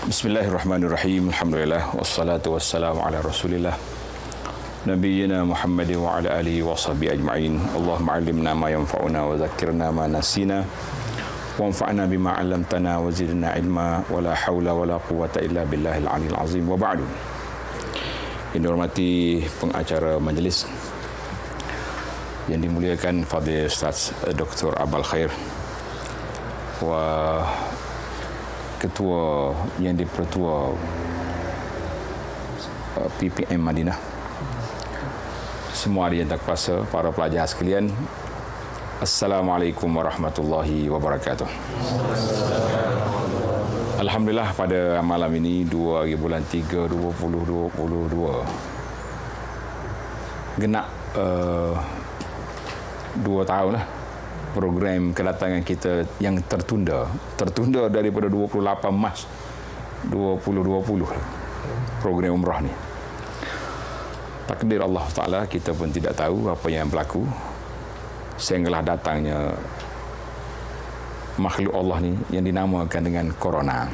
Bismillahirrahmanirrahim. Alhamdulillah wassalatu wassalamu ala Rasulillah nabiyyina Muhammadin wa ala alihi wa sahbihi ajma'in. Allahumma 'allimna ma yanfa'una wa dzakkirna ma nasina wanfa'na bima 'allamtana wa zidna ilma wa la haula wa la quwwata illa billahil 'aliyyil 'azim. Wa ba'du. Yang dihormati pengacara majlis yang dimuliakan Fadil Ustaz Dr. Abul Khair wa Ketua yang dipertua PPM Madinah, semua yang tak kuasa, para pelajar sekalian, Assalamualaikum warahmatullahi wabarakatuh. Alhamdulillah pada malam ini 2 hari bulan 3 2022 genap 2 tahun lah program kedatangan kita yang tertunda daripada 28 Mac 2020 program umrah ni. Takdir Allah Ta'ala, kita pun tidak tahu apa yang berlaku sehinggalah datangnya makhluk Allah ni yang dinamakan dengan Corona.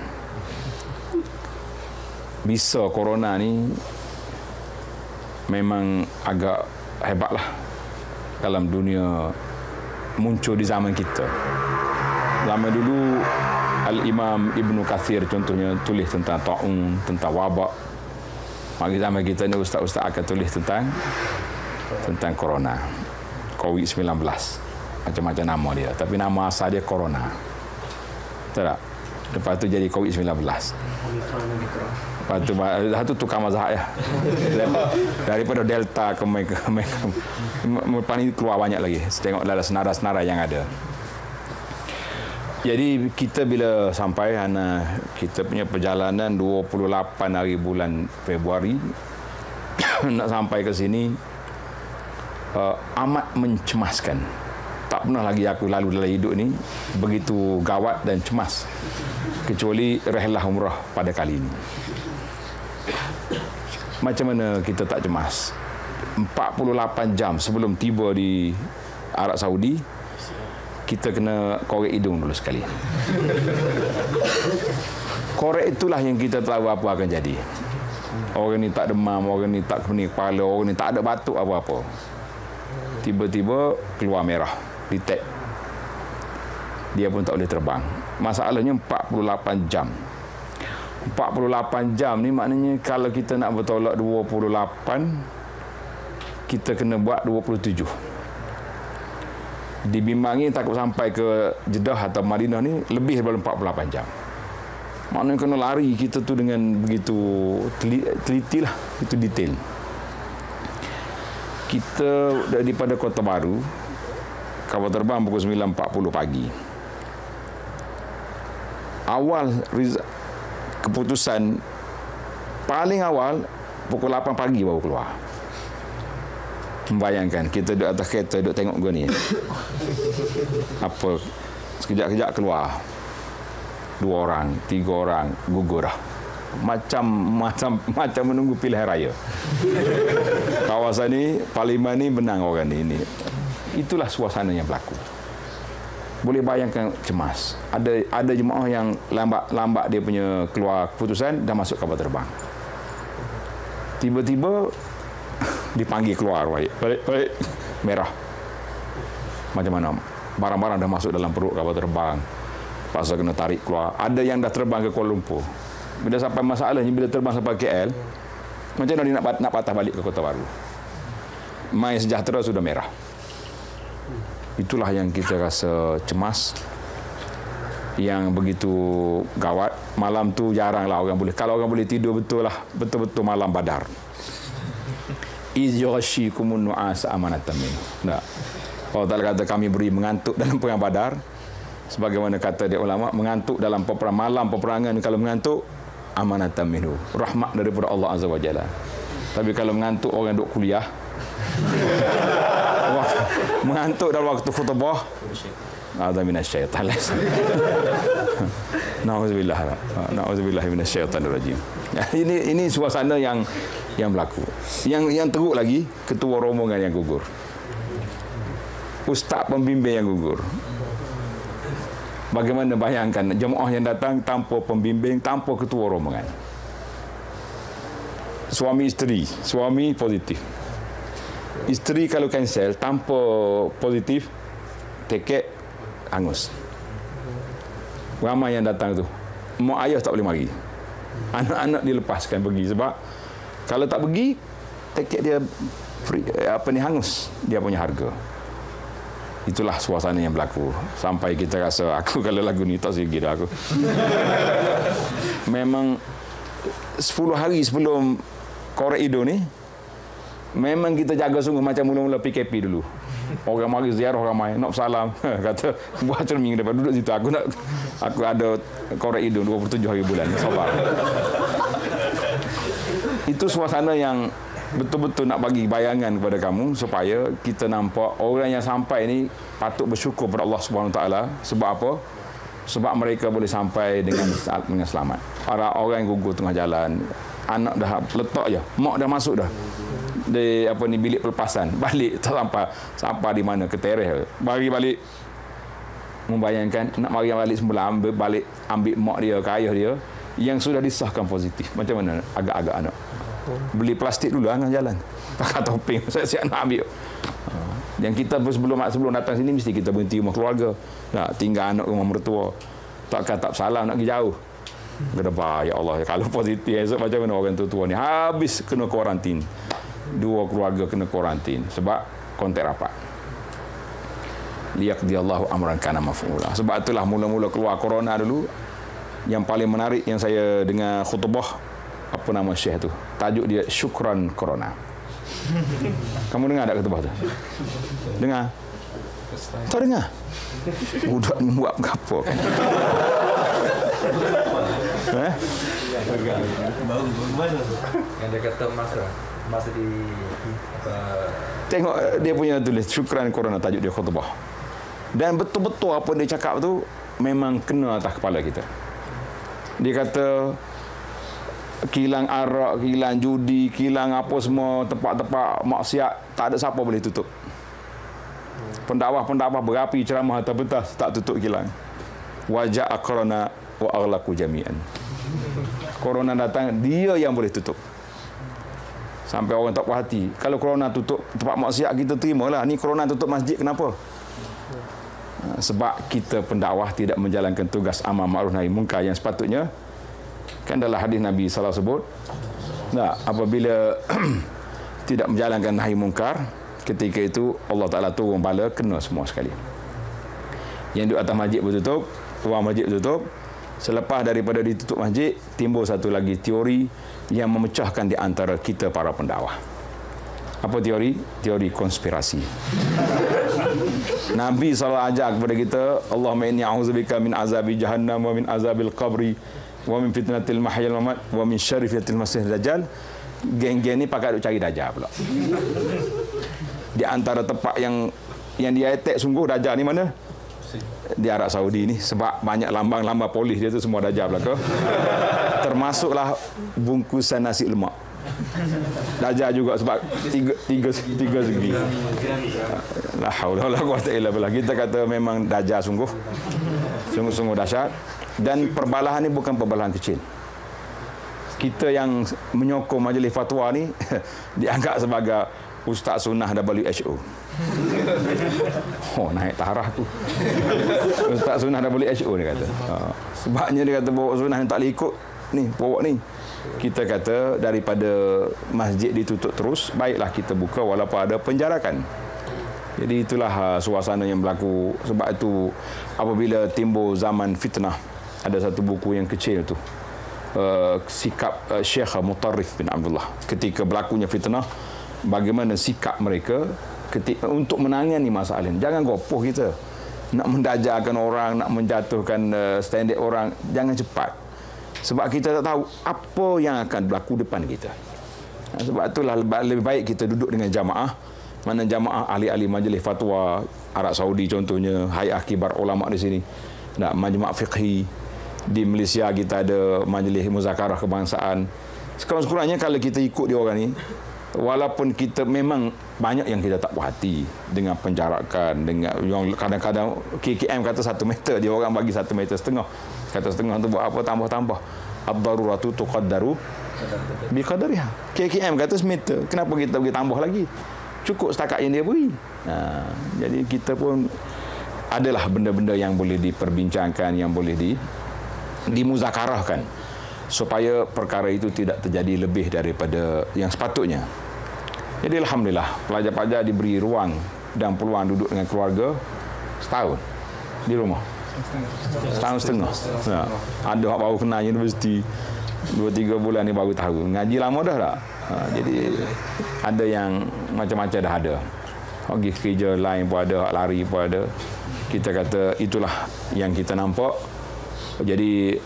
Bisa Corona ni memang agak hebatlah dalam dunia muncul di zaman kita. Zaman dulu Al-Imam Ibn Kathir contohnya tulis tentang ta'un, tentang wabak. Mari zaman kita ni ustaz-ustaz akan tulis tentang corona, COVID-19. Macam-macam nama dia, tapi nama asal dia corona. Betul tak? Lepas tu jadi COVID-19. Lepas tu tukar mazhab ya. Daripada Delta ke lepas ni keluar banyak lagi. Tengok dalam senara-senara yang ada. Jadi kita bila sampai kita punya perjalanan 28 hari bulan Februari nak sampai ke sini amat mencemaskan. Tak pernah lagi aku lalu dalam hidup ni begitu gawat dan cemas kecuali rihlah umrah pada kali ini. Macam mana kita tak cemas? 48 jam sebelum tiba di Arab Saudi, kita kena korek hidung dulu sekali. Korek itulah yang kita tahu apa akan jadi. Orang ni tak demam, orang ni tak pening kepala, orang ni tak ada batuk apa-apa. Tiba-tiba keluar merah, detect. Dia pun tak boleh terbang. Masalahnya 48 jam. 48 jam ni maknanya kalau kita nak bertolak 28, kita kena buat 27. Di bimbang ni takut sampai ke Jeddah atau Madinah ni lebih daripada 48 jam. Maknanya kena lari kita tu dengan begitu teliti lah, itu detail. Kita daripada Kota Baru, kapal terbang pukul 9.40 pagi. Awal keputusan paling awal pukul 8 pagi baru keluar. Membayangkan kita duduk atas kereta, duduk tengok gua ni. Apa sekejap-kejap keluar 2 orang, 3 orang gugur dah. Macam menunggu pilihan raya. Kawasan ni, parlimen ni menang orang ni. Itulah suasana yang berlaku. Boleh bayangkan cemas. Ada jemaah yang lambat dia punya keluar keputusan dah masuk kapal terbang. Tiba-tiba dipanggil keluar, baik, merah. Macam mana? Barang-barang dah masuk dalam perut kapal terbang. Pasal kena tarik keluar. Ada yang dah terbang ke Kuala Lumpur. Bila sampai masalahnya, bila terbang sampai KL, macam mana dia nak patah balik ke Kota Baru? Mai Sejahtera sudah merah. Itulah yang kita rasa cemas, yang begitu gawat. Malam tu jaranglah orang boleh, kalau orang boleh tidur betul-betul malam Badar. Iz yughashikumun nu'as amanatan min. Tak. Allah Ta'ala kata kami beri mengantuk dalam perang Badar. Sebagaimana kata dia ulama, mengantuk dalam malam peperangan, kalau mengantuk amanatan minhu, rahmat daripada Allah Azza wa Jalla. Tapi kalau mengantuk orang duk kuliah, mengantuk dalam waktu khutbah, ada minasyaitan. Nauzubillah minasyaitanir rajim. Ini suasana yang berlaku. Yang teruk lagi, ketua rombongan yang gugur. Ustaz pembimbing yang gugur. Bagaimana bayangkan jemaah yang datang tanpa pembimbing, tanpa ketua rombongan. Suami positif. Isteri kalau cancel tanpa positif, tiket hangus. Ramai yang datang tu. Mak ayah tak boleh mari. Anak-anak dilepaskan pergi sebab kalau tak pergi, tiket dia free, hangus dia punya harga. Itulah suasana yang berlaku. Sampai kita rasa, aku kalau lagu ni tak segi dah aku. Memang 10 hari sebelum Korek Ido ni, memang kita jaga sungguh macam mula-mula PKP dulu. Orang mari ziarah ramai, nak salam. Kata, buat cermin depan, duduk situ. Aku ada Korek Ido 27 hari bulan. Sabar. Itu suasana yang betul-betul nak bagi bayangan kepada kamu supaya kita nampak orang yang sampai ni patut bersyukur kepada Allah Subhanahu Taala. Sebab apa? Sebab mereka boleh sampai dengan selamat. Orang yang gugur tengah jalan, anak dah letak je, mak dah masuk dah di bilik pelepasan, balik tak sampai di mana, ke teres bagi balik. Membayangkan nak mari balik semula, ambil mak dia ke ayah dia yang sudah disahkan positif. Macam mana agak-agak anak beli plastik dulu tengah jalan, pakai topeng, saya nak ambil. Yang kita sebelum datang sini mesti kita berhenti rumah keluarga, nak tinggal anak rumah mertua, tak salah nak pergi jauh. Kedapa, ya Allah, kalau positif esok macam mana orang tua ni habis kena kuarantin, 2 keluarga kena kuarantin sebab kontak rapat. Liyaqdiyallahu amran kana maf'ula. Sebab itulah mula-mula keluar corona dulu, yang paling menarik yang saya dengar khutbah, apa nama syekh tu, tajuk dia Syukran Corona. Kamu dengar tak khutbah tu? Dengar? Tak dengar? Budak ni buat apa kan? Baru mana tu? Yang dia kata masa di tengok dia punya tulis Syukran Corona, tajuk dia khutbah. Dan betul-betul apa dia cakap tu memang kena atas kepala kita. Dia kata kilang arak, kilang judi, kilang apa semua, tempat-tempat maksiat, tak ada siapa boleh tutup. Pendakwah berapi ceramah atas pentas tak tutup kilang. Wajah corona wa aghlaqu jami'an. Corona datang, dia yang boleh tutup. Sampai orang tak puas hati. Kalau corona tutup tempat maksiat, kita terimalah. Ni corona tutup masjid, kenapa? Sebab kita pendakwah tidak menjalankan tugas amar ma'ruf nahi munkar yang sepatutnya. Kan dalam hadis Nabi SAW sebut, apabila tidak menjalankan nahi munkar, ketika itu Allah Ta'ala turun bala, kena semua sekali. Yang duduk atas masjid bertutup, luar masjid bertutup. Selepas daripada ditutup masjid, timbul satu lagi teori yang memecahkan di antara kita para pendakwah. Apa teori? Teori konspirasi. Nabi SAW ajak kepada kita, Allahumma inni a'udzubika min azabi jahannam wa min azabil qabri wa min fitnatil mahyal mamat wa min syarri fitnatil masih dajjal. Geng-geng ni pakai duk cari dajjal pula. Di antara tempat yang dia attack sungguh dajjal ni mana? Di Arab Saudi ni, sebab banyak lambang-lambang polis dia tu semua dajjal belaka. Termasuklah bungkusan nasi lemak. Dajjal juga sebab tiga segi. La haula wala quwwata illa billah. Kita kata memang dajjal sungguh dahsyat. Dan perbalahan ni bukan perbalahan kecil. Kita yang menyokong majlis fatwa ni dianggap sebagai Ustaz Sunnah WHO. Oh, naik tarah tu. Ustaz Sunnah WHO dia kata. Sebabnya dia kata bawa sunnah yang tak boleh ikut ni, bawa ni. Kita kata daripada masjid ditutup terus, baiklah kita buka walaupun ada penjarakan. Jadi itulah suasana yang berlaku. Sebab itu apabila timbul zaman fitnah, ada satu buku yang kecil tu, sikap Syekh Mutarrif bin Abdullah ketika berlakunya fitnah, bagaimana sikap mereka ketika untuk menangani masalah ini. Jangan gopoh kita nak mendajakan orang, nak menjatuhkan standard orang, jangan cepat. Sebab kita tak tahu apa yang akan berlaku depan kita. Sebab itulah lebih baik kita duduk dengan jamaah. Mana jamaah ahli-ahli majlis fatwa Arab Saudi contohnya, Hay'ah Kibar Ulama di sini, majma' fiqhi. Di Malaysia kita ada majlis muzakarah kebangsaan. Sekurang-kurangnya kalau kita ikut dia orang ni, walaupun kita memang banyak yang kita tak puas hati dengan penjarakan, dengan yang kadang-kadang KKM kata 1 meter, dia orang bagi 1,5 meter. Kata setengah tu buat apa, tambah-tambah. Ad-daruratu tuqaddaru biqadariha. KKM kata 1 meter, kenapa kita pergi tambah lagi? Cukup setakat yang dia beri. Jadi kita pun adalah benda-benda yang boleh diperbincangkan, yang boleh dimuzakarahkan supaya perkara itu tidak terjadi lebih daripada yang sepatutnya. Jadi alhamdulillah, pelajar-pelajar diberi ruang dan peluang duduk dengan keluarga setahun di rumah. Setahun setengah. Ada yang baru kenal universiti 2-3 bulan ni baru tahu. Ngaji lama dah tak? Jadi ada yang macam-macam dah ada. Pergi kerja lain pun ada, lari pun ada. Kita kata itulah yang kita nampak. Jadi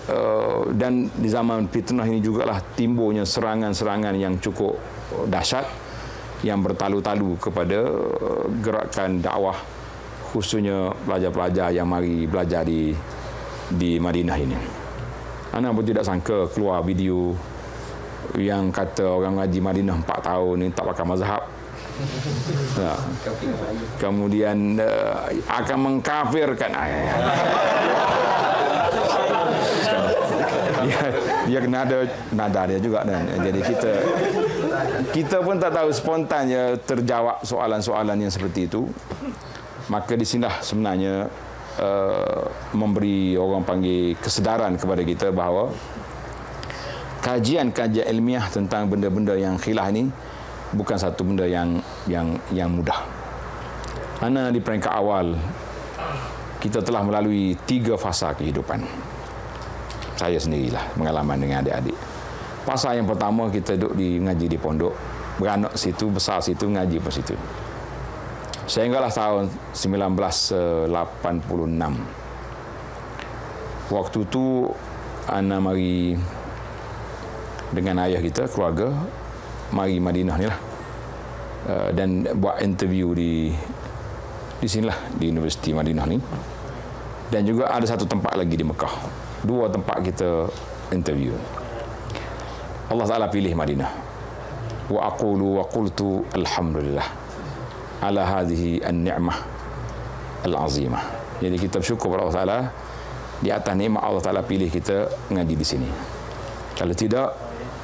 dan di zaman fitnah ini jugalah timbulnya serangan-serangan yang cukup dahsyat yang bertalu-talu kepada gerakan dakwah, khususnya pelajar-pelajar yang mari belajar di Madinah ini. Ana pun tidak sangka keluar video yang kata orang ngaji Madinah 4 tahun ni tak pakai mazhab. Kemudian akan mengkafirkan. Dia kena ada nada dia juga, dan jadi kita pun tak tahu, spontannya terjawab soalan-soalan yang seperti itu. Maka di sinilah sebenarnya memberi orang panggil kesedaran kepada kita bahawa kajian-kajian ilmiah tentang benda-benda yang khilaf ni bukan satu benda yang mudah. Ana di peringkat awal kita telah melalui 3 fasa kehidupan. Saya sendirilah pengalaman dengan adik-adik. Fasa yang pertama kita duduk ngaji di pondok, beranak situ, besar situ, ngaji pun situ. Sehinggalah tahun 1986. Waktu tu ana mari dengan ayah kita, keluarga, mari Madinah ni lah. Dan buat interview di sinilah, di Universiti Madinah ni. Dan juga ada satu tempat lagi di Mekah. 2 tempat kita interview. Allah Ta'ala pilih Madinah. Wa aqulu wa qultu alhamdulillah ala hadhihi an-ni'mah al-azimah. Jadi kita bersyukur kepada Allah Ta'ala di atas nikmat Allah Ta'ala pilih kita ngaji di sini. Kalau tidak,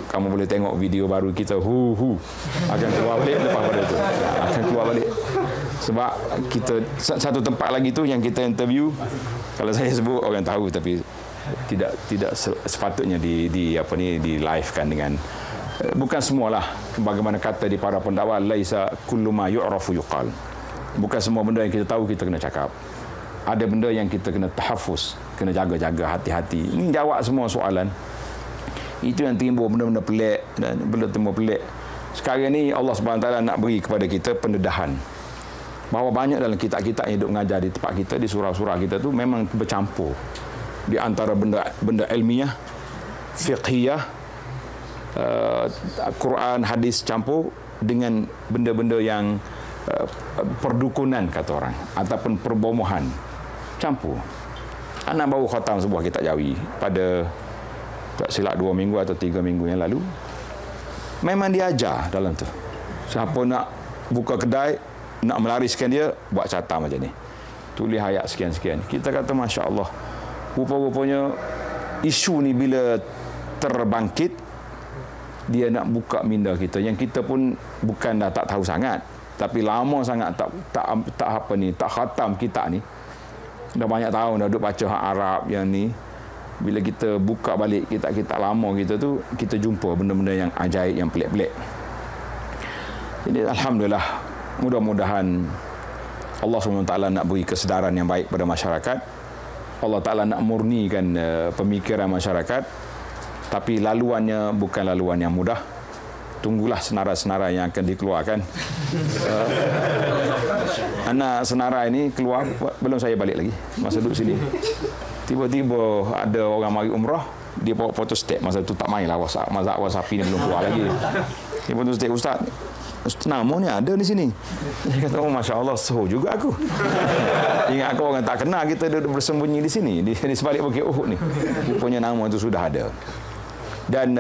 kamu boleh tengok video baru kita akan keluar balik lepas pada itu. Akan keluar balik. Sebab kita satu tempat lagi tu yang kita interview, kalau saya sebut orang tahu, tapi tidak sepatutnya di live kan dengan bukan semualah, bagaimana kata di para pendakwa, laisa kullu ma yu'rafu yuqal. Bukan semua benda yang kita tahu kita kena cakap. Ada benda yang kita kena tahafuz, kena jaga-jaga, hati-hati. Ini jawab semua soalan. Itu yang timbul benda-benda pelik dan benda timbul pelik. Sekarang ni Allah Subhanahu Wa Taala nak beri kepada kita pendedahan bahawa banyak dalam kitab-kitab yang duk mengajar di tempat kita, di surah-surah kita tu memang bercampur di antara benda ilmiah, fiqhiyah, Quran, hadis campur dengan benda-benda yang perdukunan kata orang ataupun perbomohan campur. Anak baru khatam sebuah kitab Jawi pada tak silap 2 minggu atau 3 minggu yang lalu. Memang diajar dalam tu. Siapa nak buka kedai, nak melariskan dia, buat catatan macam ni. Tulis ayat sekian-sekian. Kita kata Masya Allah. Rupa-rupanya isu ni bila terbangkit, dia nak buka minda kita. Yang kita pun bukan dah tak tahu sangat, tapi lama sangat tak khatam kitab ni. Dah banyak tahun dah duduk baca hak Arab yang ni. Bila kita buka balik kitab-kitab lama kita tu, kita jumpa benda-benda yang ajaib, yang pelik-pelik. Jadi alhamdulillah, mudah-mudahan Allah SWT nak beri kesedaran yang baik pada masyarakat. Allah Ta'ala nak murnikan pemikiran masyarakat. Tapi laluannya bukan laluan yang mudah. Tunggulah senarai-senarai yang akan dikeluarkan. Anak senarai ini keluar, belum saya balik lagi. Masa duduk sini, tiba-tiba ada orang mari umrah, dia bawa foto stek. Masa tu tak main lah WhatsApp ni belum keluar lagi. Dia foto stek, Ustaz, nama ni ada di sini. Dia kata, oh Masya Allah, soh juga aku. Ingat aku orang tak kenal, kita duduk bersembunyi di sini, di sebalik Bukit Uhud ni. Rupanya nama itu sudah ada. Dan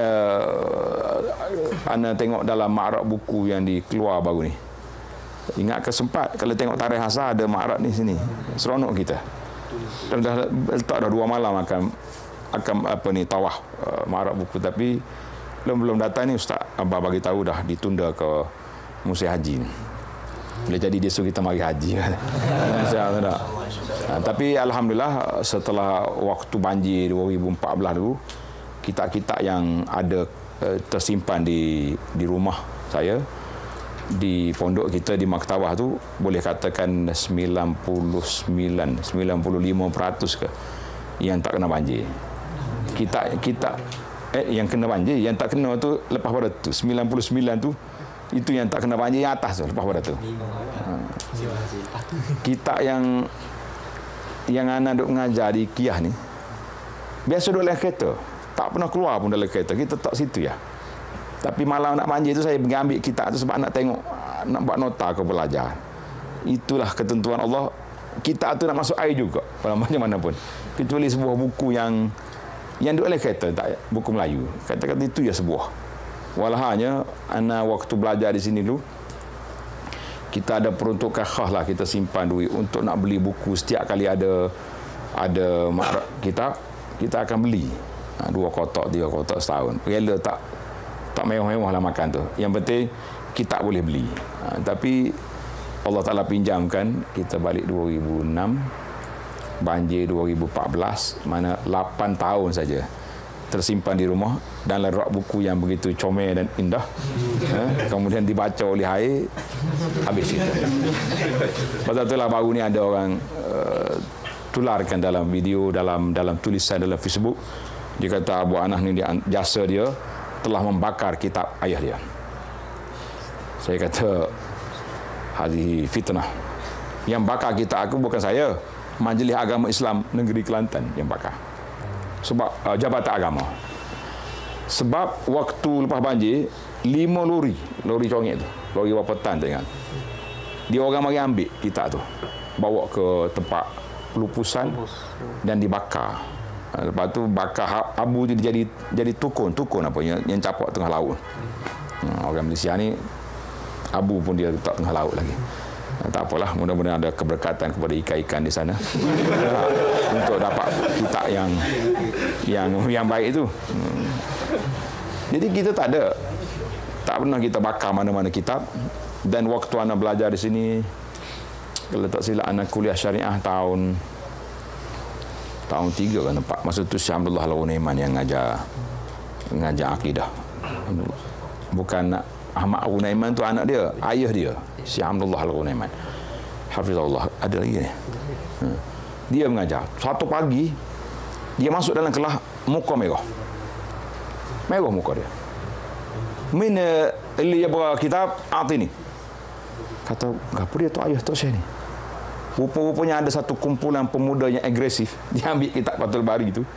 Ana tengok dalam ma'rad buku yang dikeluar baru ni. Ingat ke sempat kalau tengok tarikh asal ada ma'rad ni sini. Seronok kita. Dan dah letak dah 2 malam akan apa ni tawaf ma'rad buku, tapi belum datang ni Ustaz Abah bagi tahu dah ditunda ke musim haji ni. Boleh jadi dia suruh kita mari haji kan. Tapi alhamdulillah setelah waktu banjir 2014 dulu, kitab-kitab yang ada tersimpan di rumah saya, di pondok kita di maktabah tu, boleh katakan 95% ke yang tak kena banjir. Kitab yang kena banjir, yang tak kena tu lepas pada tu 99 tu, itu yang tak kena banjir yang atas tu lepas pada tu. Kitab yang anak duk mengajar di Kiyah ni biasa duduk dalam kereta, tak pernah keluar pun dalam kereta, kita tak situ ya. Tapi malam nak banjir tu saya pergi ambil kitab tu sebab nak tengok, nak buat nota ke belajar. Itulah ketentuan Allah. Kitab tu nak masuk air juga macam mana pun, kecuali sebuah buku yang duduk dalam kereta, tak buku Melayu. Kata-kata itu ya sebuah. Walahanya ana waktu belajar di sini dulu, kita ada peruntukan khas lah, kita simpan duit untuk nak beli buku. Setiap kali ada ma'rad kita akan beli 2 kotak 3 kotak setahun. Rela tak mewah-mewah lah makan tu, yang penting kita boleh beli. Tapi Allah Ta'ala pinjamkan kita balik 2006, banjir 2014, mana 8 tahun saja tersimpan di rumah dalam rak buku yang begitu comel dan indah. Kemudian dibaca oleh air, habis itu. Pasal itulah baru ni ada orang tularkan dalam video, dalam tulisan dalam Facebook. Dia kata Abu Anas ni jasa dia telah membakar kitab ayah dia. Saya kata hadhihi fitnah. Yang bakar kitab aku bukan saya, Majlis Agama Islam Negeri Kelantan yang bakar. Sebab Jabatan Agama. Sebab waktu lepas banjir 5 lori congek tu, lori wapatan tu ingat, dia orang mari ambil kitab tu, bawa ke tempat pelupusan dan dibakar. Lepas tu bakar abu tu jadi tukun apa yang capak tengah laut. Orang Malaysia ni abu pun dia letak tengah laut lagi. Tak apalah, mudah-mudahan ada keberkatan kepada ikan-ikan di sana untuk dapat kitab yang baik itu. Jadi kita tak pernah kita bakar mana-mana kitab. Dan waktu anak belajar di sini, kalau tak silap anak kuliah syariah tahun 3 kan 4. Masa tu Syekh Abdullah Al-Ghunaiman yang ngajar akidah. Bukan Ahmad Al-Ghunaiman tu anak dia, ayah dia, Syekh Abdullah Al-Ghunaiman. Hafizahullah, ada lagi ni. Dia mengajar. Suatu pagi dia masuk dalam kelas, muka merah. Merah muka dia. Mina li yabgha kitab atini. Kata, "Gapo dia tu ayah tu Syekh ni?" Rupa-rupanya ada satu kumpulan pemuda yang agresif. Dia ambil kitab Fathul Bari tu.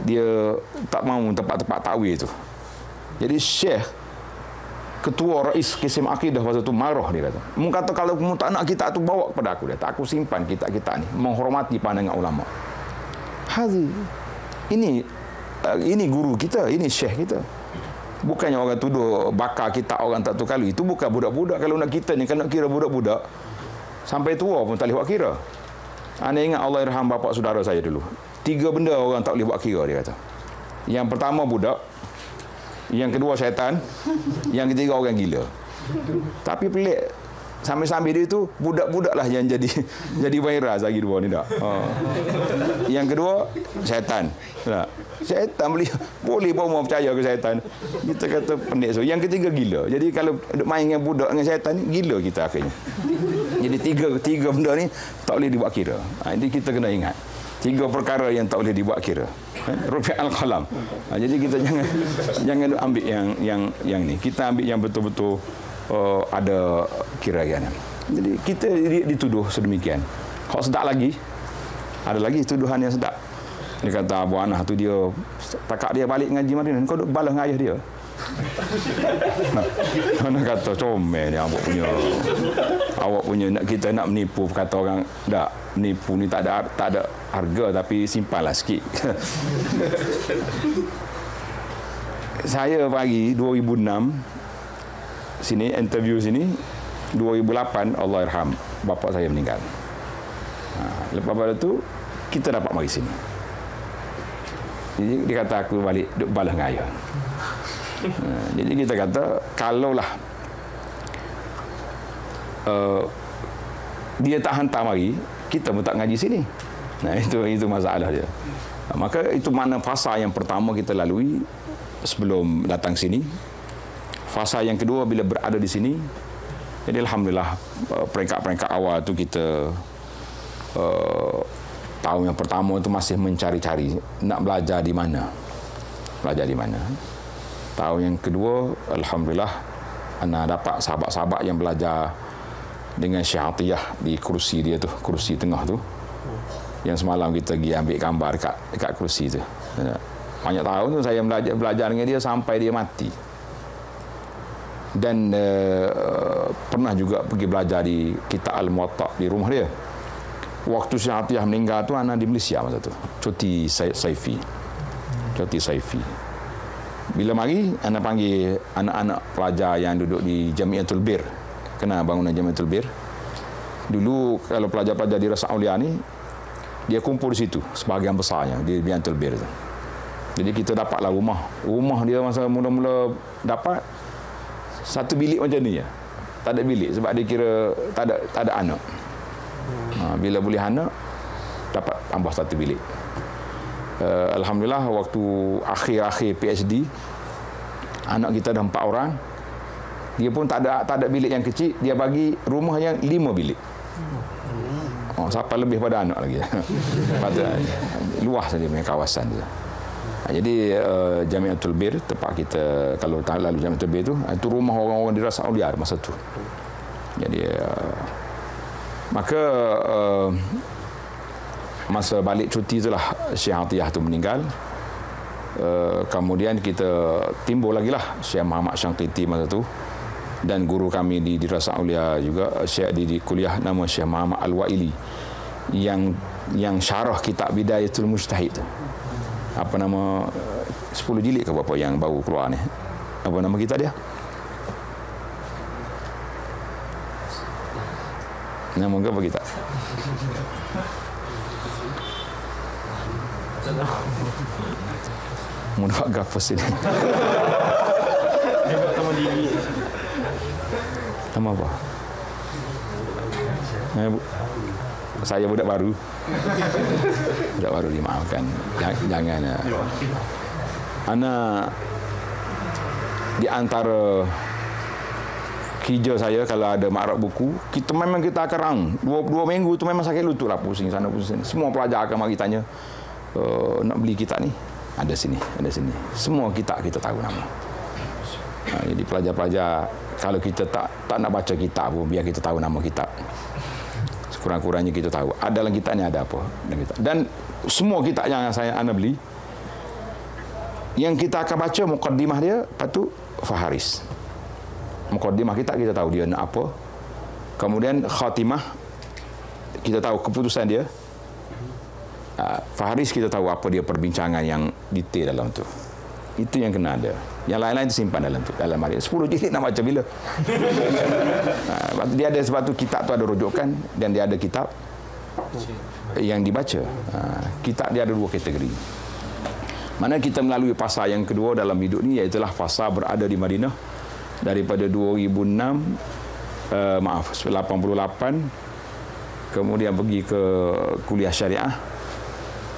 Dia tak mahu tempat-tempat takwil tu. Jadi Syekh ketua Rais Kisim Akidah waktu tu marah, dia kata. Mu kata kalau kamu tak nak kitab tu bawa kepada aku, dia. Tak aku simpan kitab-kitab ni, menghormati pandangan ulama. Ini guru kita, ini syekh kita. Bukannya orang tuduh bakar kitab orang tak tahu kalau itu bukan budak-budak. Kalau nak kita ni kan nak kira budak-budak sampai tua pun tak boleh buat kira. Anda ingat Allah irham bapa saudara saya dulu. 3 benda orang tak boleh buat kira, dia kata. Yang pertama budak, yang kedua syaitan, yang ketiga orang gila. Tapi pelik, sambil-sambil dia tu budak-budak lah yang jadi viral lagi dua ni tak. Yang kedua syaitan. Tak. Syaitan boleh bawa percaya ke syaitan. Kita kata pendek so. Yang ketiga gila. Jadi kalau main dengan budak dengan syaitan ni, gila kita akhirnya. Jadi tiga benda ni tak boleh dibuat kira. Jadi kita kena ingat 3 perkara yang tak boleh dibuat kira. Rufi' al-qalam. Jadi kita jangan ambil yang ni. Kita ambil yang betul-betul ada kiranya. Jadi kita dituduh sedemikian. Kalau sedap lagi, ada lagi tuduhan yang sedap. Dia kata Abu Anas tu dia takak dia balik ngaji Madinah, kau duk balas dengan ayah dia. Mana kata comel dia awak punya nak kita nak menipu, kata orang tak menipu ni tak ada harga, tapi simpanlah sikit. saya pagi 2006 sini interview sini 2008 Allahyarham bapa saya meninggal. Lepas pada tu kita dapat mari sini. Jadi dia kata aku balik duk balas dengan ayah. Jadi kita kata kalaulah dia tak hantar mari, kita pun tak ngaji sini. Nah itu masalah dia. Maka itu mana fasa yang pertama kita lalui sebelum datang sini. Fasa yang kedua bila berada di sini. Jadi alhamdulillah peringkat-peringkat awal tu kita tahun yang pertama tu masih mencari-cari nak belajar di mana. Belajar di mana. Tahun yang kedua alhamdulillah ana dapat sahabat-sahabat yang belajar dengan Syekh Atiyah di kursi dia tu, kursi tengah tu. Yang semalam kita pergi ambil gambar dekat kursi tu. Banyak tahun tu saya belajar dengan dia sampai dia mati. Dan pernah juga pergi belajar di Kitab Al-Muwatta di rumah dia. Waktu Syekh Atiyah meninggal tu ana di Malaysia masa tu. Cuti Saifi. Bila mari ana panggil anak-anak pelajar yang duduk di Jamiatul Bir. Kenal bangunan Jamiatul Bir? Dulu kalau pelajar-pelajar di Rasa Aulia ni dia kumpul di situ sebahagian besarnya di Jamiatul Bir tu. Jadi kita dapatlah rumah dia masa mula-mula dapat satu bilik macam ni je. Tak ada bilik sebab dia kira tak ada anak. Bila boleh anak dapat tambah satu bilik. Alhamdulillah waktu akhir-akhir PhD anak kita dah 4 orang. Dia pun tak ada bilik yang kecil, dia bagi rumah yang 5 bilik. Sampai lebih pada anak lagi. Pada luas saja punya kawasan dia. Jadi Jamiatul Bir tempat kita kalau tak lalu Jamiatul Bir itu rumah orang-orang di Rasa Aulia masa tu. Jadi maka masa balik cuti itulah Syekh Atiyah tu meninggal. Kemudian kita timbul lagi lah Syekh Muhammad Syangkiti masa tu dan guru kami di Rasa Aulia juga Syekh di kuliah nama Syekh Muhammad Al-Waili yang syarah kitab Bidayatul Mujtahid tu. Apa nama 10 jilid ke apa yang baru keluar ni? Apa nama kitab dia? Nama apa kitab? Mudah gapa sini. Nama apa? Saya budak baru. Budak baru dimaafkan. Jangan. Anak di antara kerja saya kalau ada makrab buku, kita akan rang. 2 minggu tu memang sakit lutut lah, pusing sana pusing sini. Semua pelajar akan mari tanya, nak beli kitab ni? Ada sini. Semua kitab kita tahu nama. Jadi pelajar-pelajar kalau kita tak nak baca kitab pun biar kita tahu nama kitab. Sekurang-kurangnya kita tahu dalam kitab ni ada apa. Dan semua kitab yang anda beli yang kita akan baca muqaddimah dia, lepas tu faharis. Muqaddimah kita tahu dia nak apa. Kemudian khatimah kita tahu keputusan dia. Faharis kita tahu apa dia perbincangan yang detail dalam tu. Itu yang kena ada. Yang lain-lain simpan dalam tu. Dalam hari 10 jilid nak baca bila? Dia ada sebab tu kitab tu ada rujukan dan dia ada kitab yang dibaca. Kitab dia ada 2 kategori. Mana kita melalui fasa yang kedua dalam hidup ni iaitu fasa berada di Madinah daripada 2006 88 kemudian pergi ke kuliah syariah.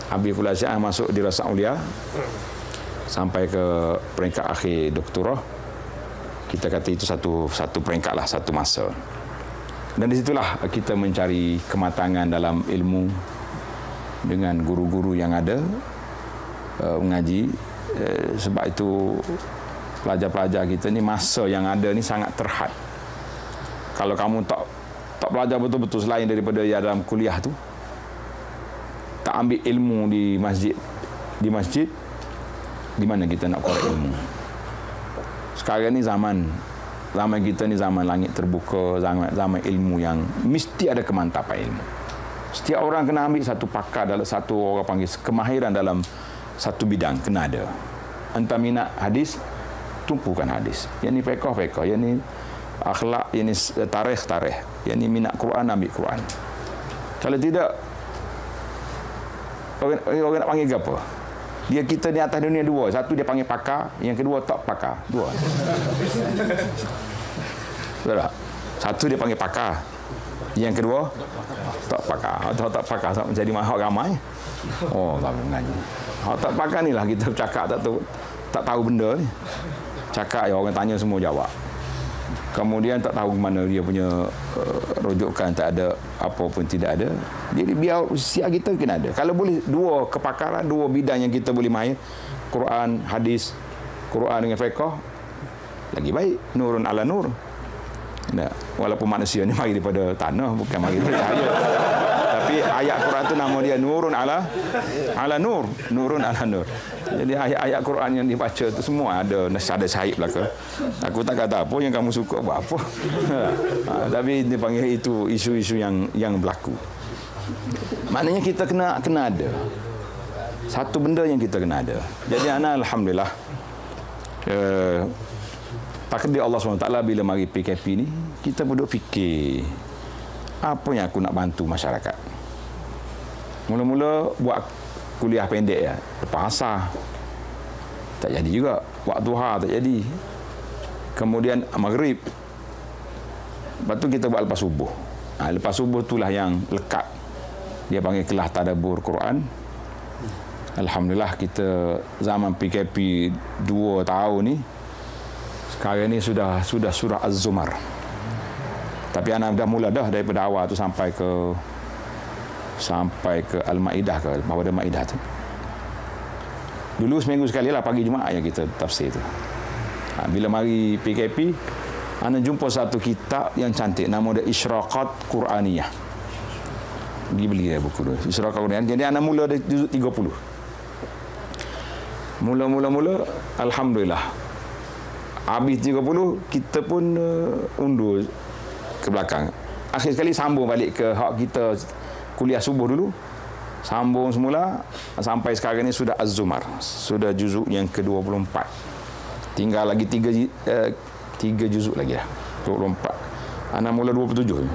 Habis kuliah syariah masuk di Rasa Aulia sampai ke peringkat akhir doktorah. Kita kata itu satu peringkat lah, satu masa. Dan di situlah kita mencari kematangan dalam ilmu dengan guru-guru yang ada mengaji. Sebab itu pelajar-pelajar kita ni masa yang ada ni sangat terhad. Kalau kamu tak belajar betul-betul selain daripada dalam kuliah tu, tak ambil ilmu di masjid, di mana kita nak korek ilmu? Sekarang ni zaman kita ni zaman langit terbuka, zaman ilmu yang mesti ada kemantapan ilmu. Setiap orang kena ambil satu pakar dalam satu orang panggil kemahiran dalam satu bidang kena ada. anta minat hadis, tumpukan hadis. Yang ni fiqh, yang ni akhlak, yang ni tarikh, yang ni minat Quran, ambil Quran. Kalau tidak, orang nak panggil apa? Dia kita di atas dunia dua. Satu dia panggil pakar, yang kedua tak pakar. Dua. Betul tak? Satu dia panggil pakar, yang kedua tak pakar. Atau tak pakar jadi mahal ramai. Oh, tak mengaji. Hak tak pakar ni lah kita bercakap tak tahu benda ni. Cakap ya orang tanya semua jawab. Kemudian tak tahu mana dia punya rujukan, tak ada apa pun tidak ada. Jadi biar siap kita kena ada. Kalau boleh dua kepakaran, dua bidang yang kita boleh mahir, Quran, hadis, Quran dengan fiqh, lagi baik. Nurun ala nur. Nah, walaupun manusia ni mari daripada tanah, bukan mari daripada cahaya. Tapi ayat Quran tu nama dia nurun ala nur, nurun ala nur. Jadi ayat-ayat Quran yang dibaca tu semua ada sahih belaka. Aku tak kata apa, yang kamu suka buat apa. Tapi dia panggil itu isu-isu yang berlaku. Maknanya kita kena ada. Satu benda yang kita kena ada. Jadi ana alhamdulillah takdir Allah SWT bila mari PKP ni, kita duduk fikir apa yang aku nak bantu masyarakat. Mula-mula buat kuliah pendek ya, lepas asar tak jadi juga, waktu duha tak jadi, kemudian maghrib, lepas tu kita buat lepas subuh. Lepas subuh itulah yang lekat, dia panggil kelas tadabbur Quran. Alhamdulillah kita zaman PKP 2 tahun ni, sekarang ni sudah surah Az-Zumar. Tapi anak dah mula dah daripada awal tu sampai ke Al-Maidah, ke pada Maidah tu. Dulu seminggu sekali lah pagi Jumaat yang kita tafsir tu. Bila mari PKP, anak jumpa satu kitab yang cantik, nama dia Isyraqat Quraniyah. Pergi beli dia buku tu, Isyraqat Quraniyah. Jadi anak mula dari juzuk 30. Mula alhamdulillah. Habis 30, kita pun undur ke belakang. Akhir sekali sambung balik ke hak kita kuliah subuh dulu. Sambung semula sampai sekarang ni sudah Az-Zumar. Sudah juzuk yang ke-24. Tinggal lagi 3 juzuk lagi dah. 24. Anak mula 27.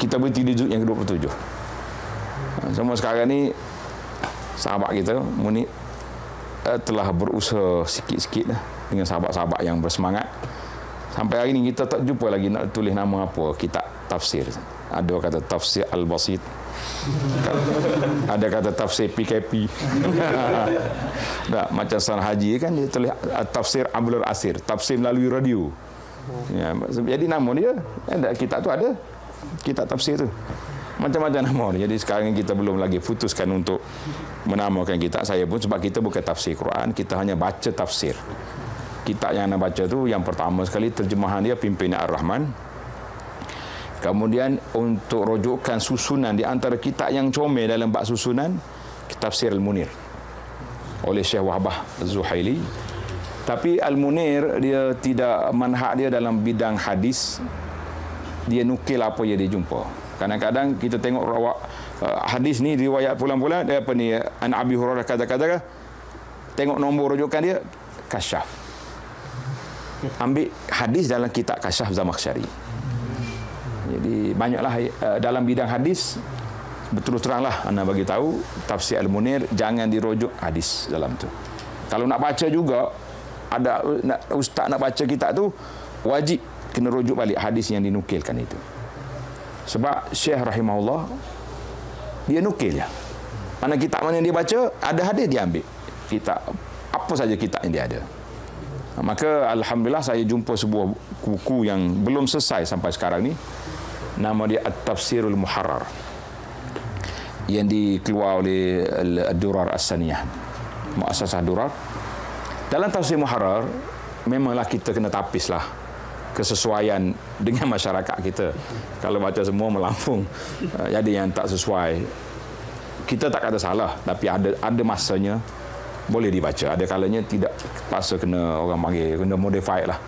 Kita berhenti di juzuk yang ke-27. Semua sekarang ni sahabat kita Munib telah berusaha sikit-sikit dah dengan sahabat-sahabat yang bersemangat. Sampai hari ni kita tak jumpa lagi nak tulis nama apa kitab tafsir. Ada kata tafsir Al-Basit, ada kata tafsir PKP. Tak, macam San Haji kan dia tulis tafsir Abdul Asir, tafsir melalui radio. Ya, jadi nama dia ada, kitab tu ada, kitab tafsir tu. Macam-macam nama dia. Jadi sekarang kita belum lagi putuskan untuk menamakan kitab. Saya pun sebab kita bukan tafsir Quran, kita hanya baca tafsir. Kitab yang anda baca tu yang pertama sekali terjemahan dia Pimpinan Ar-Rahman. Kemudian untuk rujukan susunan di antara kitab yang comel dalam bab susunan, Tafsir Al-Munir oleh Syekh Wahbah Az-Zuhaili. Tapi Al-Munir dia tidak manhaj dia dalam bidang hadis. Dia nukil apa yang dia jumpa. Kadang-kadang kita tengok hadis ni riwayat pulang-pulang dia apa ni, an Abi Hurairah kata-kata, tengok nombor rujukan dia Kasyaf. Ambil hadis dalam kitab Kasyaf Zamakhsyari. Jadi banyaklah dalam bidang hadis, betul teranglah anda bagi tahu tafsir Al-Munir jangan dirujuk hadis dalam tu. Kalau nak baca juga ada ustaz nak baca kitab tu wajib kena rujuk balik hadis yang dinukilkan itu. Sebab Syekh rahimahullah dia nukil ya. Mana kitab mana yang dia baca ada hadis dia ambil. Kitab apa saja kitab yang dia ada. Maka alhamdulillah saya jumpa sebuah buku yang belum selesai sampai sekarang ni. Nama dia At-Tafsirul Muharrar yang dikeluar oleh Ad-Durar As-Saniyah, Muassasah Durar. Dalam Tafsir Muharrar memanglah kita kena tapislah kesesuaian dengan masyarakat kita. Kalau baca semua melampung, jadi yang tak sesuai kita tak kata salah, tapi ada masanya boleh dibaca, ada kalanya tidak, pasal kena orang panggil kena modify lah.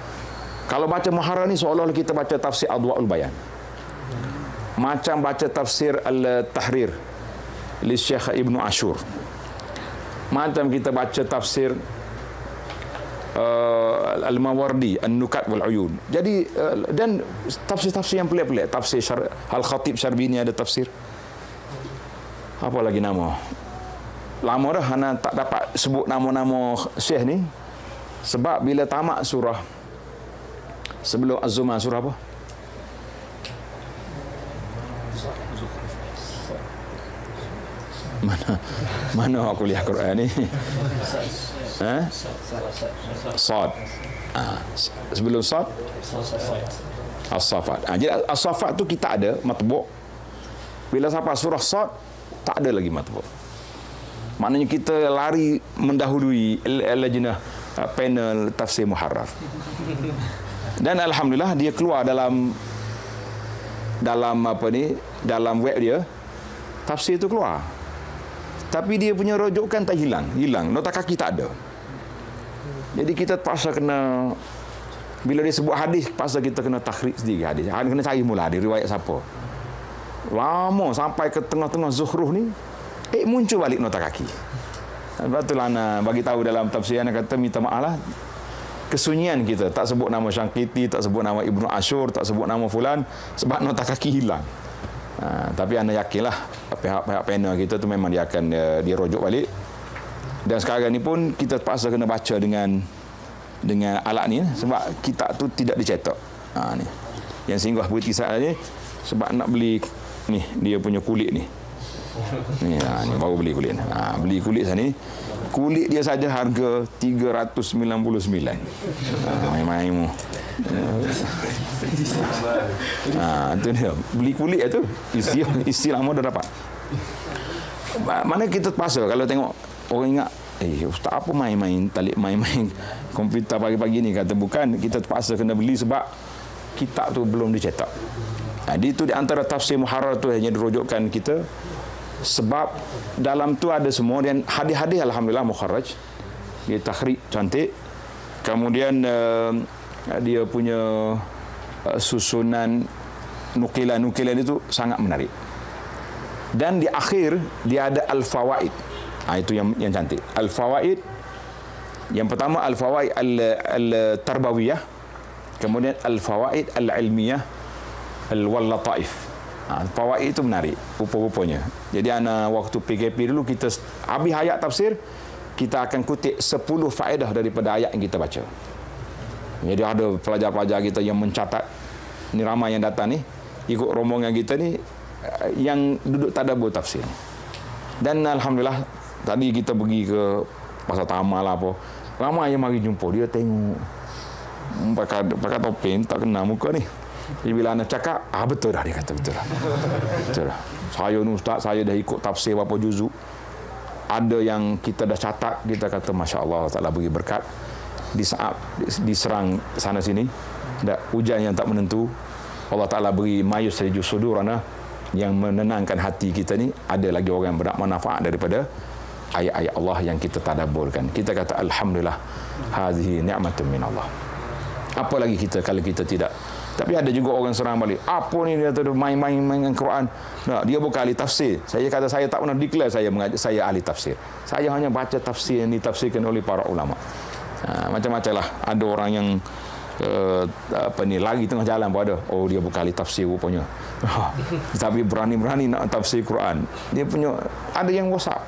Kalau baca Muharrar ni seolah-olah kita baca tafsir Adwaul Bayan, macam baca tafsir Al-Tahrir li Syekh Ibnu Ashur, macam kita baca tafsir Al-Mawardi, An-Nukat wal Uyun. Jadi dan tafsir-tafsir yang pelik-pelik. Tafsir Al-Khatib Syarbini ada tafsir. Apa lagi nama? Lama dah Hana tak dapat sebut nama-nama syekh ni. Sebab bila tamat surah sebelum Az-Zumar, surah apa? Mana aku lihat Quran ni? Sad. Sebelum Sad As-Safat. Jadi As-Safat tu kita ada matbu'. Bila sampai surah Sad tak ada lagi matbu'. Maknanya kita lari mendahului lajnah panel tafsir muharrar. Dan alhamdulillah dia keluar dalam apa ni, dalam web dia, tafsir itu keluar. Tapi dia punya rujukan tak hilang. Nota kaki tak ada. Jadi kita terpaksa kena, bila dia sebut hadis, terpaksa kita kena takhrij sendiri hadis. Kena cari mula hadis, riwayat siapa. Lama sampai ke tengah-tengah Zuhruh ni, muncul balik nota kaki. Sebab itulah Ana bagi tahu dalam tafsir, Ana kata minta maaf lah. Kesunyian kita, tak sebut nama Syangkiti, tak sebut nama Ibnu Ashur, tak sebut nama fulan, sebab nota kaki hilang. Tapi Ana yakinlah pihak-pihak panel kita tu memang dia akan dia rujuk balik. Dan sekarang ni pun kita terpaksa kena baca dengan alat ni, sebab kitab tu tidak dicetak. Ni yang singgah putih saat ni, sebab nak beli ni dia punya kulit ni. Ni baru beli kulit. Beli kulit sana ni. Kulit dia saja harga 399. Main-main mu. Itu dia. Beli kulit tu. Isi lama dah dapat. Mana kita terpaksa kalau tengok orang ingat, ustaz apa main-main talik main-main komputer pagi-pagi ni, kata bukan, kita terpaksa kena beli sebab kitab tu belum dicetak. Jadi itu di antara tafsir muharrar tu hanya dirujukkan kita. Sebab dalam tu ada semua, dan hadis-hadis alhamdulillah mukharraj, dia takhrij cantik. Kemudian dia punya susunan nukilan-nukilan itu sangat menarik. Dan di akhir dia ada al-fawaid. Itu yang cantik. Al-fawaid, yang pertama al-fawaid al-tarbawiyah, kemudian al-fawaid al-ilmiyah al-wallataif. Fawaid itu menarik rupa-rupanya. Jadi ana waktu PKP dulu, kita habis ayat tafsir, kita akan kutip 10 faedah daripada ayat yang kita baca. Jadi ada pelajar-pelajar kita yang mencatat, ni ramai yang datang ni ikut rombongan kita ni yang duduk tadabbur tafsir. Dan alhamdulillah tadi kita pergi ke pasar tamal apa, ramai yang mari jumpa, dia tengok pakai topeng, tak kenal muka ni. Jadi bila anak cakap, betul dah, dia kata betul dah. Betul dah. Saya ni ustaz, saya dah ikut tafsir berapa juzuk. Ada yang kita dah catat, kita kata Masya Allah, Ta'ala beri berkat. Di saat diserang sana sini, hujan yang tak menentu, Allah Ta'ala beri mayus sejus sudurana, yang menenangkan hati kita ni. Ada lagi orang yang bermanfaat daripada ayat-ayat Allah yang kita tadabburkan. Kita kata Alhamdulillah, hazihi ni'matun min Allah. Apa lagi kita kalau kita tidak. Tapi ada juga orang serang balik, apa ni dia main-main dengan Quran. Dia bukan ahli tafsir. Saya kata saya tak pernah declare saya ahli tafsir. Saya hanya baca tafsir yang ditafsirkan oleh para ulama. Macam-macam lah. Ada orang yang lari tengah jalan pun ada. Oh, dia bukan ahli tafsir rupanya. Tapi berani-berani nak tafsir Quran. Dia punya, ada yang WhatsApp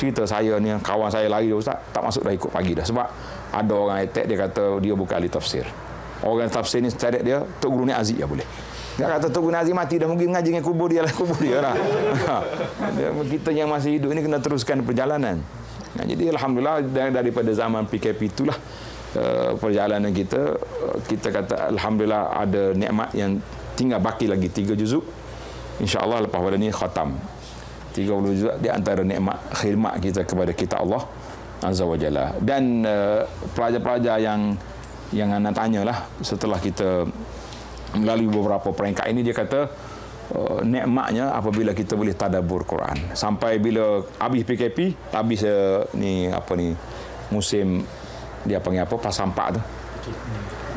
cerita saya ni, kawan saya lari, ustaz tak masuk dah, ikut pagi dah. Sebab ada orang attack, dia kata dia bukan ahli tafsir. Orang tafsir ni cari dia Tok Guru ni Aziz ya boleh. Dia kata Tok Guru ni Aziz mati dah, mungkin mengaji dengan kubur dia lah, kubur dia lah. Kita yang masih hidup ni kena teruskan perjalanan. Jadi alhamdulillah daripada zaman PKP itulah perjalanan kita kata alhamdulillah ada nikmat yang tinggal baki lagi 3 juzuk. Insya-Allah lepas pada ni khatam. 30 juzuk di antara nikmat khidmat kita kepada kita Allah Azza wa Jalla. Dan pelajar-pelajar yang anda tanyalah setelah kita melalui beberapa peringkat ini, dia kata nikmatnya apabila kita boleh tadabbur Quran. Sampai bila habis PKP, habis musim dia panggil apa, pasampak tu.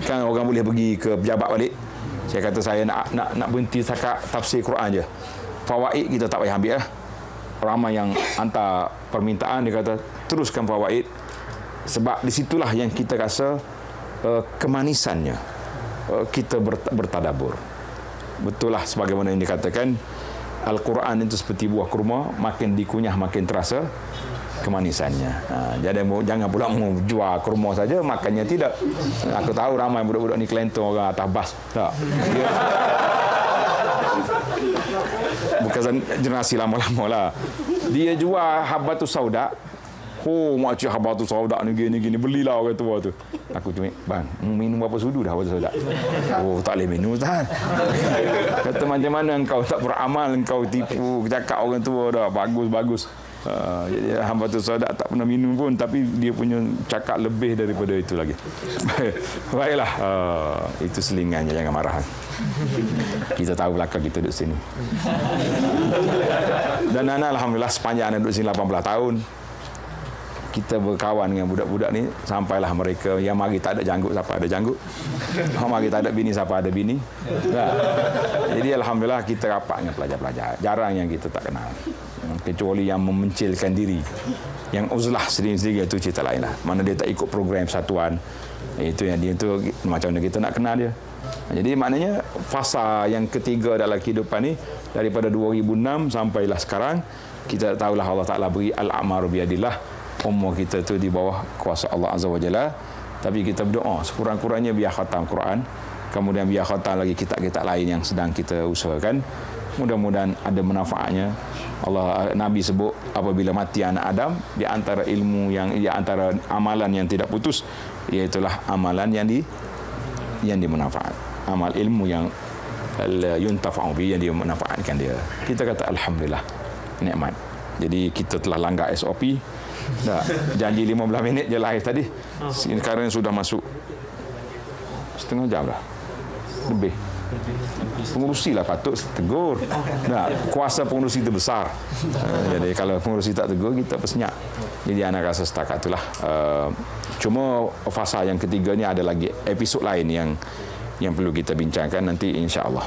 Kan orang boleh pergi ke pejabat balik. Saya kata saya nak berhenti setakat tafsir Quran je. Fawaid kita tak payah ambil lah. Ramai yang hantar permintaan, dia kata teruskan fawaid Sebab disitulah yang kita rasa kemanisannya kita bertadabur. Betul lah sebagaimana yang dikatakan, Al-Quran itu seperti buah kurma, makin dikunyah makin terasa kemanisannya. Jadi jangan pula mau jual kurma saja, makannya tidak. Aku tahu ramai budak-budak ni kelentong orang atas bas. Tak. Bukan generasi lama-lama lah. Dia jual habatus sauda. Oh, macam habatus sauda ni gini, belilah orang tua tu. Aku cuma, bang, minum berapa sudu dah habatus sauda? Oh, tak boleh minum, Ustaz. Kata macam mana engkau tak beramal, engkau tipu, cakap orang tua dah, bagus. Jadi habatus sauda tak pernah minum pun, tapi dia punya cakap lebih daripada itu lagi. Baiklah, itu selingannya, jangan marah. Kita tahu belakang kita duduk sini. Dan Nana alhamdulillah sepanjang Nana duduk sini 18 tahun, kita berkawan dengan budak-budak ni sampailah mereka yang mari tak ada janggut siapa ada janggut, mari tak ada bini siapa ada bini. Jadi alhamdulillah kita rapat dengan pelajar-pelajar. Jarang yang kita tak kenal, kecuali yang memencilkan diri, yang uzlah sendiri-sendiri, itu cerita lain lah. Mana dia tak ikut program satuan, itu yang dia tu macam mana kita nak kenal dia. Jadi maknanya fasa yang ketiga dalam kehidupan ni, daripada 2006 sampailah sekarang, kita tahulah Allah Ta'ala beri al-a'maru biyadillah. Umur kita tu di bawah kuasa Allah Azza wa Jalla. Tapi kita berdoa sekurang-kurangnya biar khatam Quran, kemudian biar khatam lagi kitab-kitab lain yang sedang kita usahakan. Mudah-mudahan ada manfaatnya. Allah, Nabi sebut apabila mati anak Adam, di antara ilmu yang, di antara amalan yang tidak putus, iaitulah amalan yang dimanfaat. Amal ilmu yang yuntafa'u bi, yang dimanfaatkan dia. Kita kata alhamdulillah, nikmat. Jadi kita telah langgar SOP. Dah, janji 15 minit je lahir tadi. Sekarang sudah masuk setengah jam dah. Lebih. Pengurusi lah patut tegur. Nah, kuasa pengurusi itu besar. Jadi kalau pengurusi tak tegur, kita bersenyap. Jadi anak rasa setakat itulah. Cuma fasa yang ketiga ni ada lagi episod lain yang perlu kita bincangkan nanti insya-Allah.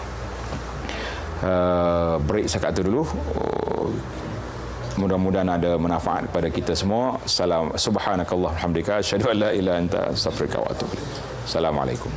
Break sekat itu dulu. Mudah-mudahan ada manfaat kepada kita semua. Subhanakallah hamdika asyhadu an la ilaha illa anta astaghfiruka wa atubu ilaik. Assalamualaikum.